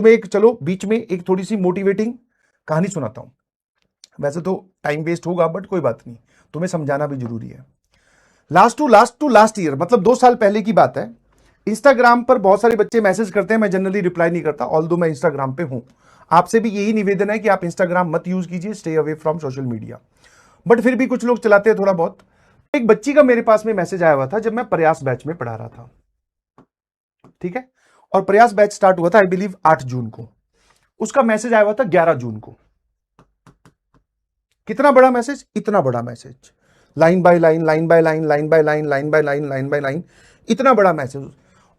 तुम्हें एक, चलो बीच में एक थोड़ी सी मोटिवेटिंग कहानी सुनाता हूं। वैसे तो टाइम वेस्ट होगा बट कोई बात नहीं, तुम्हें समझाना भी जरूरी है। लास्ट ईयर, मतलब 2 साल पहले की बात है। इंस्टाग्राम पर बहुत सारे बच्चे मैसेज करते हैं, मैं जनरली रिप्लाई नहीं करता, ऑल्दो मैं इंस्टाग्राम पे हूं। आपसे भी यही निवेदन है कि आप इंस्टाग्राम मत यूज कीजिए, stay away from social media. But फिर भी कुछ लोग चलाते हैं थोड़ा बहुत। एक बच्ची का मेरे पास में मैसेज आया हुआ था जब मैं प्रयास बैच में पढ़ा रहा था, ठीक है। और प्रयास बैच स्टार्ट हुआ था आई बिलीव 8 जून को। उसका मैसेज आया हुआ था 11 जून को। कितना बड़ा मैसेज, इतना बड़ा message, line by line, line by line, line by line, line by line, line by line, इतना बड़ा मैसेज।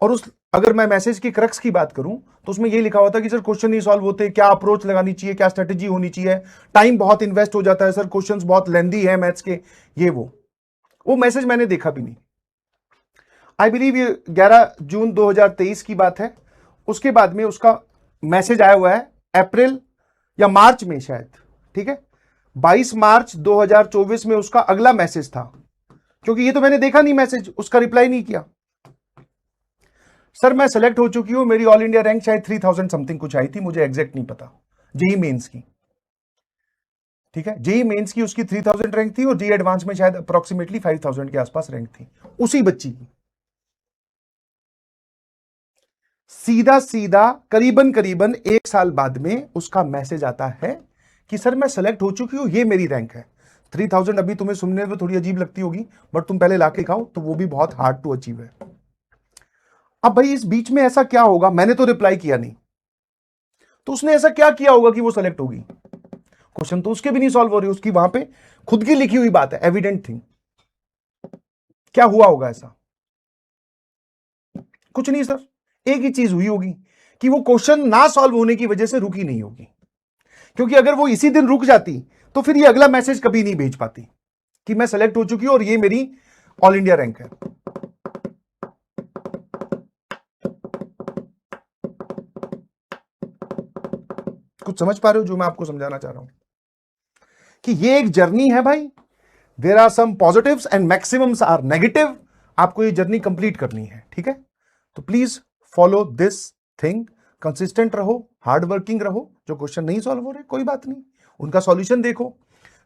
और उस, अगर मैं मैसेज की क्रक्स की बात करूं तो उसमें यह लिखा हुआ था कि सर क्वेश्चन नहीं सॉल्व होते, क्या अप्रोच लगानी चाहिए, क्या स्ट्रेटेजी होनी चाहिए, टाइम बहुत इन्वेस्ट हो जाता है सर, क्वेश्चंस बहुत लेंदी है मैथ्स के, ये वो मैसेज मैंने देखा भी नहीं। आई बिलीव ये 11 जून 2023 की बात है। उसके बाद में उसका मैसेज आया हुआ है अप्रैल या मार्च में शायद, ठीक है। 22 मार्च 2024 में उसका अगला मैसेज था, क्योंकि ये तो मैंने देखा नहीं मैसेज, उसका रिप्लाई नहीं किया। सर मैं सेलेक्ट हो चुकी हूं, मेरी ऑल इंडिया रैंक शायद 3000 समथिंग कुछ आई थी, मुझे एग्जैक्ट नहीं पता, जेई मेंस की, ठीक है। जेई मेंस की उसकी 3000 रैंक थी और जेई एडवांस में शायद अप्रोक्सीमेटली 5000 के आसपास रैंक थी उसी बच्ची की। सीधा सीधा करीबन करीबन 1 साल बाद में उसका मैसेज आता है कि सर मैं सेलेक्ट हो चुकी हूं, ये मेरी रैंक है। 3000 अभी तुम्हें सुनने में थोड़ी अजीब लगती होगी, बट तुम पहले लाके खाओ, तो वो भी बहुत हार्ड टू अचीव है। अब भाई इस बीच में ऐसा क्या होगा, मैंने तो रिप्लाई किया नहीं, तो उसने ऐसा क्या किया होगा कि वो सेलेक्ट होगी। क्वेश्चन तो उसके भी नहीं सॉल्व हो रही, उसकी वहां पे खुद की लिखी हुई बात है, एविडेंट थिंग। क्या हुआ होगा ऐसा? कुछ नहीं सर, एक ही चीज हुई होगी कि वो क्वेश्चन ना सॉल्व होने की वजह से रुकी नहीं होगी, क्योंकि अगर वो इसी दिन रुक जाती तो फिर ये अगला मैसेज कभी नहीं भेज पाती कि मैं सेलेक्ट हो चुकी हूं और ये मेरी ऑल इंडिया रैंक है। कुछ समझ पा रहे हो जो मैं आपको समझाना चाह रहा हूं? कि ये एक जर्नी है भाई, there are some positives and maximums are negative. आपको ये जर्नी कंप्लीट करनी है, ठीक है। तो please follow this thing, consistent रहो, हार्ड वर्किंग रहो। जो क्वेश्चन नहीं सॉल्व हो रहे कोई बात नहीं, उनका सॉल्यूशन देखो,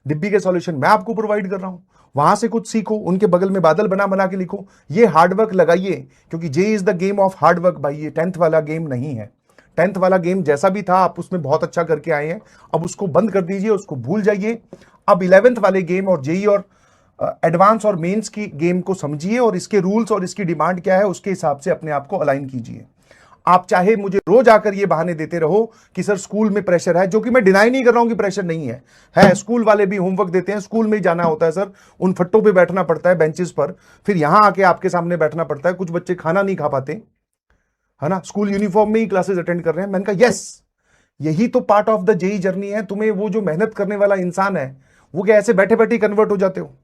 डिब्बी के सॉल्यूशन मैं आपको प्रोवाइड कर रहा हूं, वहां से कुछ सीखो, उनके बगल में बादल बना बना के लिखो, ये हार्डवर्क लगाइए, क्योंकि J is the game of hard work भाई, ये 10th वाला गेम नहीं है। 10th वाला गेम जैसा भी था आप उसमें बहुत अच्छा करके आए हैं, अब उसको बंद कर दीजिए, उसको भूल जाइए। अब 11th वाले गेम और जेई और एडवांस और मेंस की गेम को समझिए और इसके रूल्स और इसकी डिमांड क्या है उसके हिसाब से अपने आप को अलाइन कीजिए। आप चाहे मुझे रोज आकर ये बहाने देते रहो कि सर स्कूल में प्रेशर है, जो कि मैं डिनाई नहीं कर रहा हूं कि प्रेशर नहीं है स्कूल वाले भी होमवर्क देते हैं, स्कूल में ही जाना होता है सर, उन फट्टों पे बैठना पड़ता है बेंचेस पर, फिर यहां आके आपके सामने बैठना पड़ता है, कुछ बच्चे खाना नहीं खा पाते, है ना, स्कूल यूनिफॉर्म में ही क्लासेस अटेंड कर रहे हैं। मैंने कहा यस, यही तो part of the JEE journey है। तुम्हें वो जो मेहनत करने वाला इंसान है वो क्या ऐसे बैठे बैठे कन्वर्ट हो जाते हो?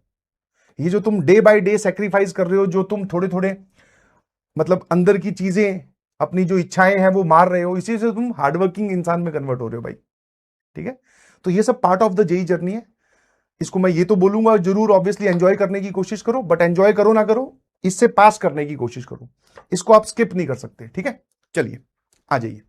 ये जो तुम डे बाय डे सेक्रीफाइस कर रहे हो, जो तुम थोड़े थोड़े मतलब अंदर की चीजें, अपनी जो इच्छाएं हैं वो मार रहे हो, इसी से तुम हार्डवर्किंग इंसान में कन्वर्ट हो रहे हो भाई, ठीक है। तो ये सब part of the JEE journey है। इसको मैं ये तो बोलूंगा जरूर ऑब्वियसली एंजॉय करने की कोशिश करो, बट एंजॉय करो ना करो, इससे पास करने की कोशिश करो, इसको आप स्किप नहीं कर सकते, ठीक है। चलिए आ जाइए।